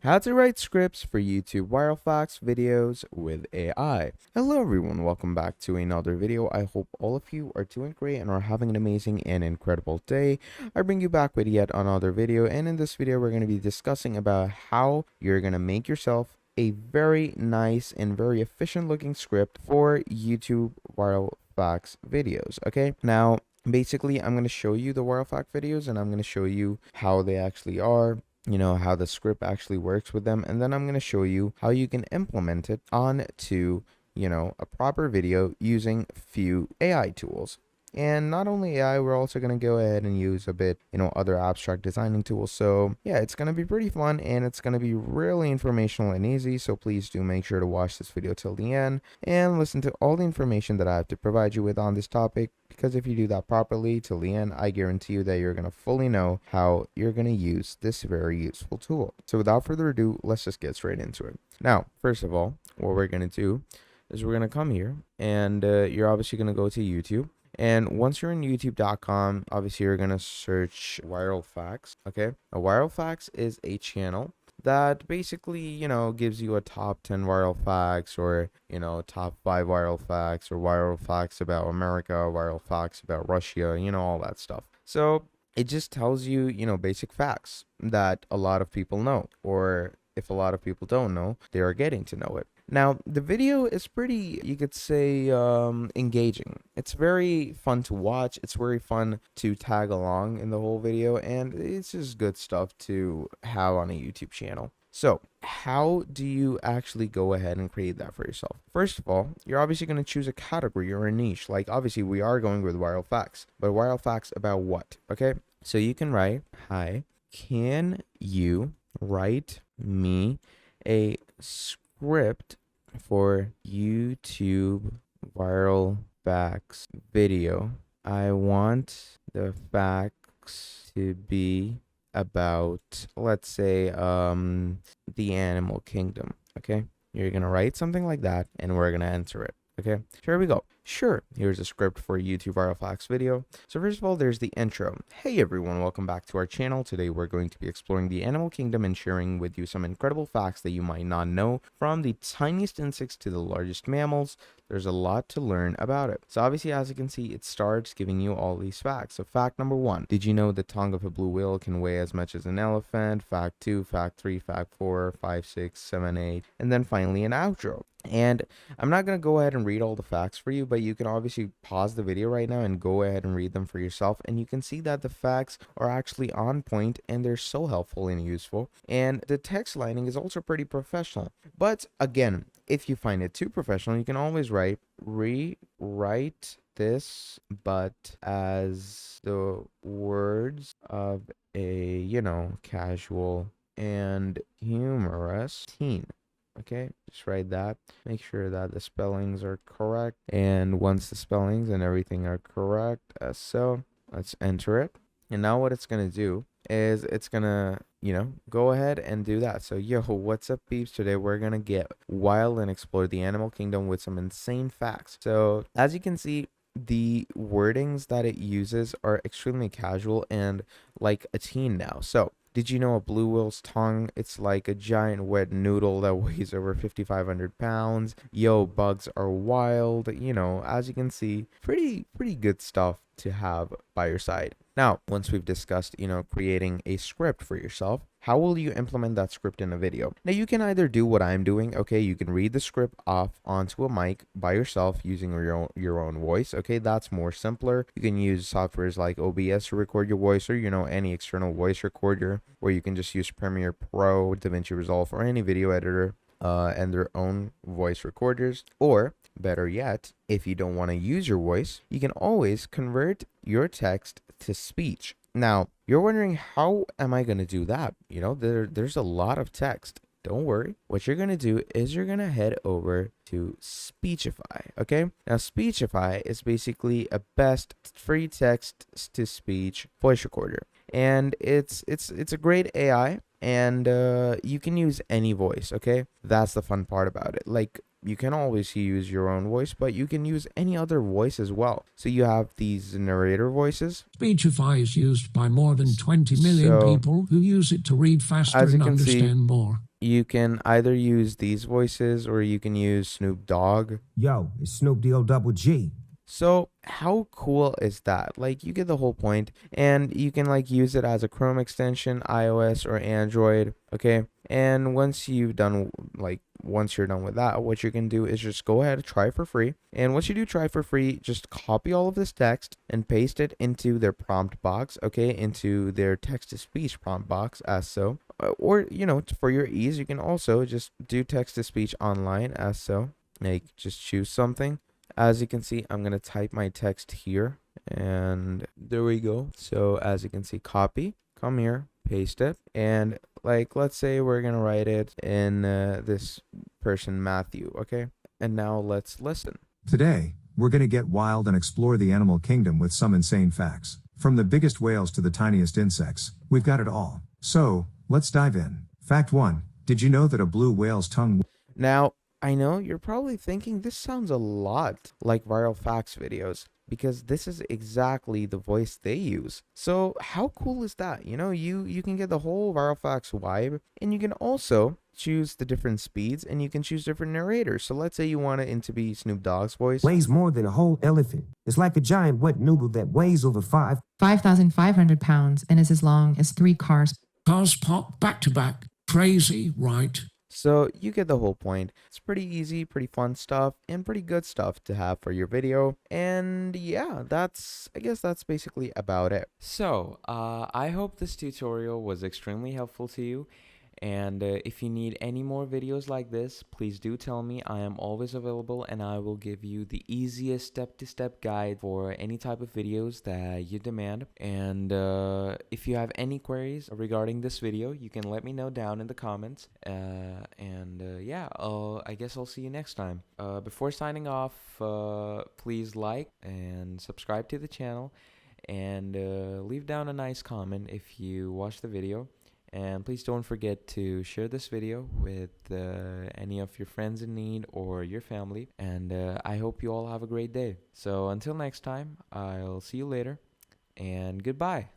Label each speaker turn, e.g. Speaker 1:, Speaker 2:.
Speaker 1: How to write scripts for YouTube viral facts videos with AI. Hello everyone, welcome back to another video. I hope all of you are doing great and are having an amazing and incredible day. I bring you back with yet another video, and in this video we're going to be discussing about how you're going to make yourself a very nice and very efficient looking script for YouTube viral facts videos. Okay, now basically I'm going to show you the viral fact videos and I'm going to show you how they actually are, how the script actually works with them, and then I'm going to show you how you can implement it onto, a proper video using few AI tools. And not only AI, we're also going to go ahead and use a bit, other abstract designing tools. So yeah, it's going to be pretty fun and it's going to be really informational and easy. So please do make sure to watch this video till the end and listen to all the information that I have to provide you with on this topic. Because if you do that properly till the end, I guarantee you that you're going to fully know how you're going to use this very useful tool. So without further ado, let's just get straight into it. Now, first of all, what we're going to do is we're going to come here and you're obviously going to go to YouTube. And once you're in youtube.com, obviously you're going to search Viral Facts, okay? A Viral Facts is a channel that basically, gives you a top 10 viral facts or, top 5 viral facts or viral facts about America, viral facts about Russia, all that stuff. So it just tells you, basic facts that a lot of people know, or if a lot of people don't know, they are getting to know it. Now, the video is pretty, you could say, engaging. It's very fun to watch. It's very fun to tag along in the whole video, and it's just good stuff to have on a YouTube channel. So, how do you actually go ahead and create that for yourself? First of all, you're obviously going to choose a category or a niche. Like, obviously, we are going with viral facts, but viral facts about what? Okay, so you can write, "Hi, can you write me a script for YouTube viral facts video? I want the facts to be about, let's say, the animal kingdom." Okay, you're gonna write something like that and we're gonna enter it. Okay, here we go. Sure, here's a script for a YouTube viral facts video. So first of all, there's the intro. Hey everyone, welcome back to our channel. Today we're going to be exploring the animal kingdom and sharing with you some incredible facts that you might not know. From the tiniest insects to the largest mammals, there's a lot to learn about it. So obviously, as you can see, it starts giving you all these facts. So fact number 1, did you know the tongue of a blue whale can weigh as much as an elephant? Fact 2, fact 3, fact 4, 5, 6, 7, 8, and then finally an outro. And I'm not going to go ahead and read all the facts for you, but you can obviously pause the video right now and go ahead and read them for yourself. And you can see that the facts are actually on point and they're so helpful and useful. And the text lining is also pretty professional. But again, if you find it too professional, you can always rewrite this, but as the words of a, casual and humorous teen. Okay, just write that. Make sure that the spellings are correct. And once the spellings and everything are correct, so let's enter it. And now what it's going to do is it's going to, go ahead and do that. So, what's up, peeps? Today we're going to get wild and explore the animal kingdom with some insane facts. So, as you can see, the wordings that it uses are extremely casual and like a teen now. So, did you know a blue whale's tongue? It's like a giant wet noodle that weighs over 5,500 pounds. Bugs are wild. As you can see, pretty good stuff to have by your side. Now, once we've discussed, creating a script for yourself, how will you implement that script in a video? Now, you can either do what I'm doing, okay? You can read the script off onto a mic by yourself using your own voice, okay? That's more simpler. You can use softwares like OBS to record your voice, or, any external voice recorder, or you can just use Premiere Pro, DaVinci Resolve, or any video editor and their own voice recorders. Or better yet, if you don't want to use your voice, you can always convert your text to speech. Now, you're wondering, how am I going to do that? There's a lot of text. Don't worry. What you're going to do is you're going to head over to Speechify, okay? Now, Speechify is basically a best free text to speech voice recorder. And it's a great AI, and you can use any voice, okay? That's the fun part about it. Like, you can always use your own voice, but you can use any other voice as well. So you have these narrator voices.
Speaker 2: Speechify is used by more than 20 million
Speaker 1: So
Speaker 2: people who use it to read faster
Speaker 1: as you
Speaker 2: and
Speaker 1: can see,
Speaker 2: understand more.
Speaker 1: you can either use these voices or you can use Snoop Dogg.
Speaker 3: Yo, it's Snoop D-O double G.
Speaker 1: So how cool is that? Like, you get the whole point, and you can like use it as a Chrome extension, iOS or Android, okay? And once you're done with that, what you can do is just go ahead and try for free. And once you do try for free, just copy all of this text and paste it into their prompt box, okay? Into their text to speech prompt box as so. Or, for your ease, you can also just do text to speech online as so. Like, just choose something. As you can see, I'm going to type my text here, and there we go. So as you can see, copy, come here, paste it, and like, let's say we're going to write it in this person, Matthew, okay? And now let's listen.
Speaker 4: Today, we're going to get wild and explore the animal kingdom with some insane facts. From the biggest whales to the tiniest insects, we've got it all. So, let's dive in. Fact 1. Did you know that a blue whale's tongue...
Speaker 1: Now, I know you're probably thinking this sounds a lot like viral facts videos, because this is exactly the voice they use. So how cool is that? You can get the whole viral facts vibe, and you can also choose the different speeds, and you can choose different narrators. So let's say you want it to be Snoop Dogg's voice.
Speaker 3: Weighs more than a whole elephant. It's like a giant wet noodle that weighs over
Speaker 5: 5,500 pounds and is as long as 3 cars.
Speaker 2: Cars pop back to back. Crazy, right?
Speaker 1: So you get the whole point. It's pretty easy, pretty fun stuff, and pretty good stuff to have for your video. And yeah, I guess that's basically about it. So I hope this tutorial was extremely helpful to you. And if you need any more videos like this, please do tell me. I am always available, and I will give you the easiest step-to-step guide for any type of videos that you demand. And if you have any queries regarding this video, you can let me know down in the comments. Yeah, I guess I'll see you next time. Before signing off, please like and subscribe to the channel, and leave down a nice comment if you watch the video. And please don't forget to share this video with any of your friends in need or your family. And I hope you all have a great day. So until next time, I'll see you later, and goodbye.